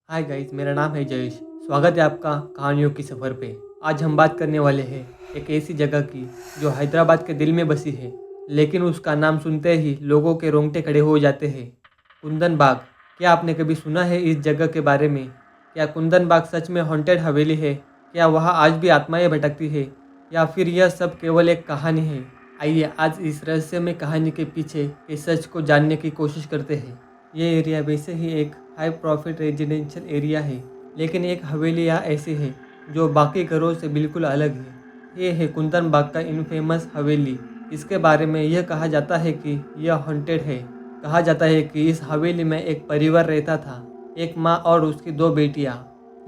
Hi guys, मेरा नाम है जयेश। स्वागत है आपका कहानियों की सफ़र पे। आज हम बात करने वाले हैं एक ऐसी जगह की जो हैदराबाद के दिल में बसी है, लेकिन उसका नाम सुनते ही लोगों के रोंगटे खड़े हो जाते हैं। कुंदन बाग। क्या आपने कभी सुना है इस जगह के बारे में? क्या कुंदन बाग सच में हॉन्टेड हवेली है? क्या वहाँ आज भी आत्माएं भटकती है, या फिर यह सब केवल एक कहानी है? आइए आज इस रहस्यमय कहानी के पीछे के सच को जानने की कोशिश करते हैं। ये एरिया वैसे ही एक हाई प्रॉफिट रेजिडेंशियल एरिया है, लेकिन एक हवेली यहाँ ऐसी है जो बाकी घरों से बिल्कुल अलग है। ये है कुंदन बाग का इनफेमस हवेली। इसके बारे में यह कहा जाता है कि यह हॉन्टेड है। कहा जाता है कि इस हवेली में एक परिवार रहता था, एक माँ और उसकी दो बेटियाँ।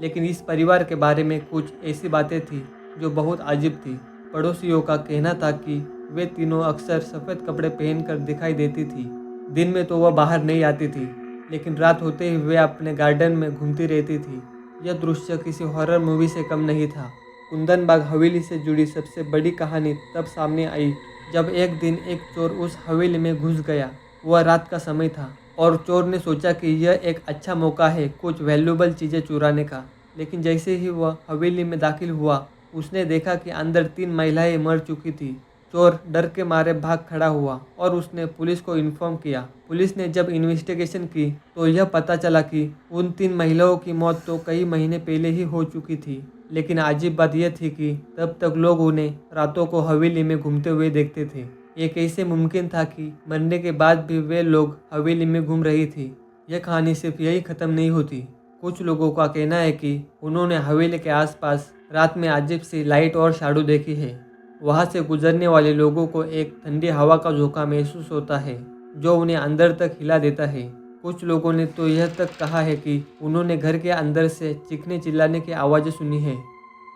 लेकिन इस परिवार के बारे में कुछ ऐसी बातें थी जो बहुत अजीब थी। पड़ोसियों का कहना था कि वे तीनों अक्सर सफ़ेद कपड़े पहनकर दिखाई देती थी। दिन में तो वह बाहर नहीं आती थी, लेकिन रात होते ही वे अपने गार्डन में घूमती रहती थी। यह दृश्य किसी हॉरर मूवी से कम नहीं था। कुंदन बाग हवेली से जुड़ी सबसे बड़ी कहानी तब सामने आई जब एक दिन एक चोर उस हवेली में घुस गया। वह रात का समय था और चोर ने सोचा कि यह एक अच्छा मौका है कुछ वैल्यूएबल चीज़ें चुराने का। लेकिन जैसे ही वह हवेली में दाखिल हुआ, उसने देखा कि अंदर तीन महिलाएं मर चुकी थी। चोर डर के मारे भाग खड़ा हुआ और उसने पुलिस को इन्फॉर्म किया। पुलिस ने जब इन्वेस्टिगेशन की तो यह पता चला कि उन तीन महिलाओं की मौत तो कई महीने पहले ही हो चुकी थी। लेकिन अजीब बात यह थी कि तब तक लोग उन्हें रातों को हवेली में घूमते हुए देखते थे। ये कैसे मुमकिन था कि मरने के बाद भी वे लोग हवेली में घूम रही थी? यह कहानी सिर्फ यही ख़त्म नहीं होती। कुछ लोगों का कहना है कि उन्होंने हवेली के आसपास रात में अजीब सी लाइट और शाडो देखी है। वहाँ से गुजरने वाले लोगों को एक ठंडी हवा का झोंका महसूस होता है जो उन्हें अंदर तक हिला देता है। कुछ लोगों ने तो यह तक कहा है कि उन्होंने घर के अंदर से चीखने चिल्लाने की आवाज़ें सुनी है।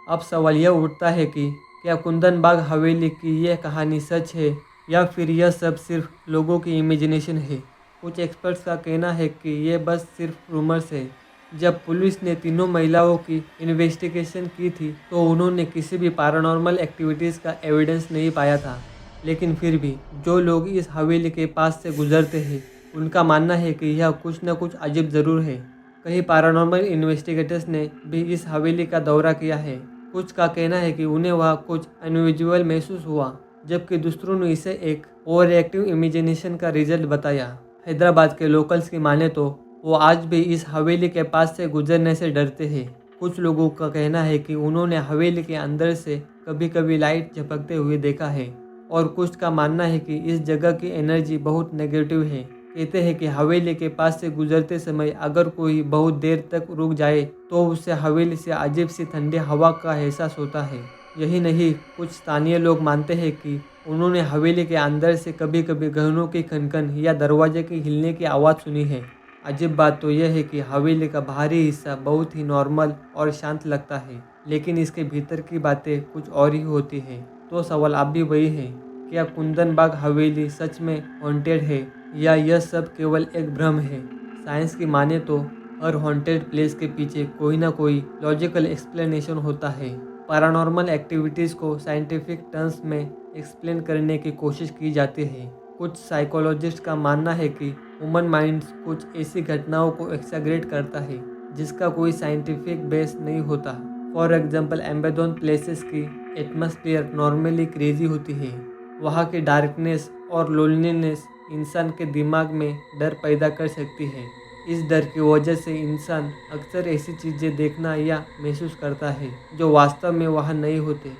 अब सवाल यह उठता है कि क्या कुंदन बाग हवेली की यह कहानी सच है, या फिर यह सब सिर्फ लोगों की इमेजिनेशन है? कुछ एक्सपर्ट्स का कहना है कि यह बस सिर्फ रूमर्स है। जब पुलिस ने तीनों महिलाओं की इन्वेस्टिगेशन की थी तो उन्होंने किसी भी पैरानॉर्मल एक्टिविटीज़ का एविडेंस नहीं पाया था। लेकिन फिर भी जो लोग इस हवेली के पास से गुजरते हैं, उनका मानना है कि यह कुछ न कुछ अजीब ज़रूर है। कई पैरानॉर्मल इन्वेस्टिगेटर्स ने भी इस हवेली का दौरा किया है। कुछ का कहना है कि उन्हें वहाँ कुछ अनयूजुअल महसूस हुआ, जबकि दूसरों ने इसे एक ओवर एक्टिव इमेजिनेशन का रिजल्ट बताया। हैदराबाद के लोकल्स की माने तो वो आज भी इस हवेली के पास से गुजरने से डरते हैं। कुछ लोगों का कहना है कि उन्होंने हवेली के अंदर से कभी कभी लाइट झपकते हुए देखा है, और कुछ का मानना है कि इस जगह की एनर्जी बहुत नेगेटिव है। कहते हैं कि हवेली के पास से गुजरते समय अगर कोई बहुत देर तक रुक जाए तो उसे हवेली से अजीब सी ठंडी हवा का एहसास होता है। यही नहीं, कुछ स्थानीय लोग मानते हैं कि उन्होंने हवेली के अंदर से कभी कभी गहनों की खनखन या दरवाजे के हिलने की आवाज़ सुनी है। अजीब बात तो यह है कि हवेली का बाहरी हिस्सा बहुत ही नॉर्मल और शांत लगता है, लेकिन इसके भीतर की बातें कुछ और ही होती है। तो सवाल अब भी वही है, क्या कुंदन बाग हवेली सच में हॉन्टेड है, या यह सब केवल एक भ्रम है? साइंस की माने तो हर हॉन्टेड प्लेस के पीछे कोई ना कोई लॉजिकल एक्सप्लेनेशन होता है। पैरानॉर्मल एक्टिविटीज़ को साइंटिफिक टर्म्स में एक्सप्लेन करने की कोशिश की जाती है। कुछ साइकोलॉजिस्ट का मानना है कि ह्यूमन माइंड्स कुछ ऐसी घटनाओं को एक्सैगरेट करता है जिसका कोई साइंटिफिक बेस नहीं होता। फॉर एग्जांपल, एम्बेडोन प्लेसेस की एटमॉस्फेयर नॉर्मली क्रेजी होती है। वहाँ की डार्कनेस और लोनलीनेस इंसान के दिमाग में डर पैदा कर सकती है। इस डर की वजह से इंसान अक्सर ऐसी चीज़ें देखना या महसूस करता है जो वास्तव में वहाँ नहीं होते।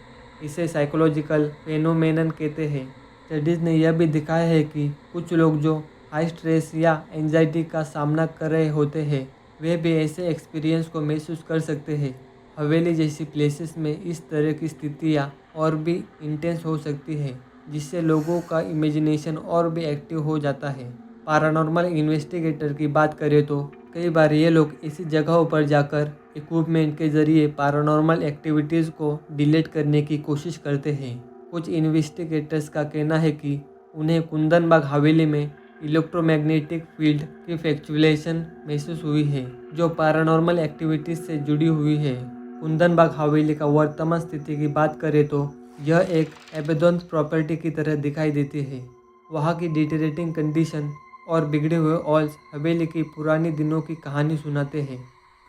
इसे साइकोलॉजिकल फेनोमेनन कहते हैं। स्टडीज़ ने यह भी दिखाया है कि कुछ लोग जो हाई स्ट्रेस या एंजाइटी का सामना कर रहे होते हैं, वे भी ऐसे एक्सपीरियंस को महसूस कर सकते हैं। हवेली जैसी प्लेसेस में इस तरह की स्थितियाँ और भी इंटेंस हो सकती है, जिससे लोगों का इमेजिनेशन और भी एक्टिव हो जाता है। पैरानॉर्मल इन्वेस्टिगेटर की बात करें तो कई बार ये लोग ऐसी जगहों पर जाकर इक्विपमेंट के ज़रिए पैरानॉर्मल एक्टिविटीज़ को डिलीट करने की कोशिश करते हैं। कुछ इन्वेस्टिगेटर्स का कहना है कि उन्हें कुंदन बाग हवेली में इलेक्ट्रोमैग्नेटिक फील्ड की फ्लक्चुएशन महसूस हुई है जो पैरानॉर्मल एक्टिविटीज़ से जुड़ी हुई है। कुंदन बाग हवेली का वर्तमान स्थिति की बात करें तो यह एक एबेडोन प्रॉपर्टी की तरह दिखाई देती है। वहाँ की डिटेरेटिंग कंडीशन और बिगड़े हुए ऑल्स हवेली की पुरानी दिनों की कहानी सुनाते हैं।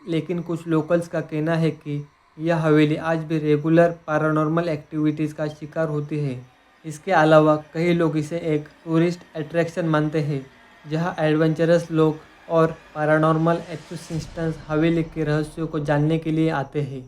लेकिन कुछ लोकल्स का कहना है कि यह हवेली आज भी रेगुलर पैरानॉर्मल एक्टिविटीज़ का शिकार होती है। इसके अलावा कई लोग इसे एक टूरिस्ट अट्रैक्शन मानते हैं, जहां एडवेंचरस लोग और पैरानॉर्मल एंथुसियास्ट्स हवेली के रहस्यों को जानने के लिए आते हैं।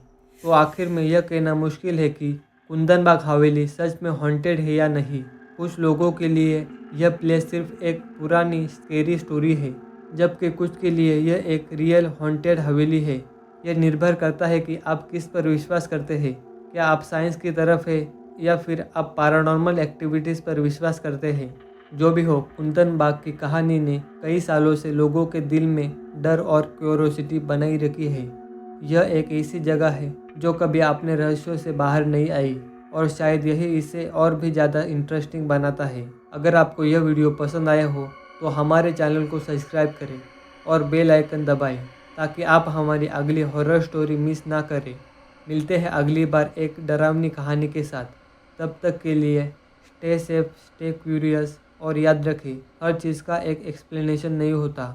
तो आखिर में यह कहना मुश्किल है कि कुंदन बाग हवेली सच में हॉन्टेड है या नहीं। कुछ लोगों के लिए यह प्लेस सिर्फ एक पुरानी स्केरी स्टोरी है, जबकि कुछ के लिए यह एक रियल हॉन्टेड हवेली है। यह निर्भर करता है कि आप किस पर विश्वास करते हैं। क्या आप साइंस की तरफ है या फिर आप पैरानॉर्मल एक्टिविटीज़ पर विश्वास करते हैं। जो भी हो, कुंदन बाग की कहानी ने कई सालों से लोगों के दिल में डर और क्यूरोसिटी बनाई रखी है। यह एक ऐसी जगह है जो कभी अपने रहस्यों से बाहर नहीं आई, और शायद यही इसे और भी ज़्यादा इंटरेस्टिंग बनाता है। अगर आपको यह वीडियो पसंद आया हो तो हमारे चैनल को सब्सक्राइब करें और बेल आइकन दबाएं, ताकि आप हमारी अगली हॉरर स्टोरी मिस ना करें। मिलते हैं अगली बार एक डरावनी कहानी के साथ। तब तक के लिए स्टे सेफ, स्टे क्यूरियस, और याद रखें, हर चीज़ का एक एक्सप्लेनेशन नहीं होता।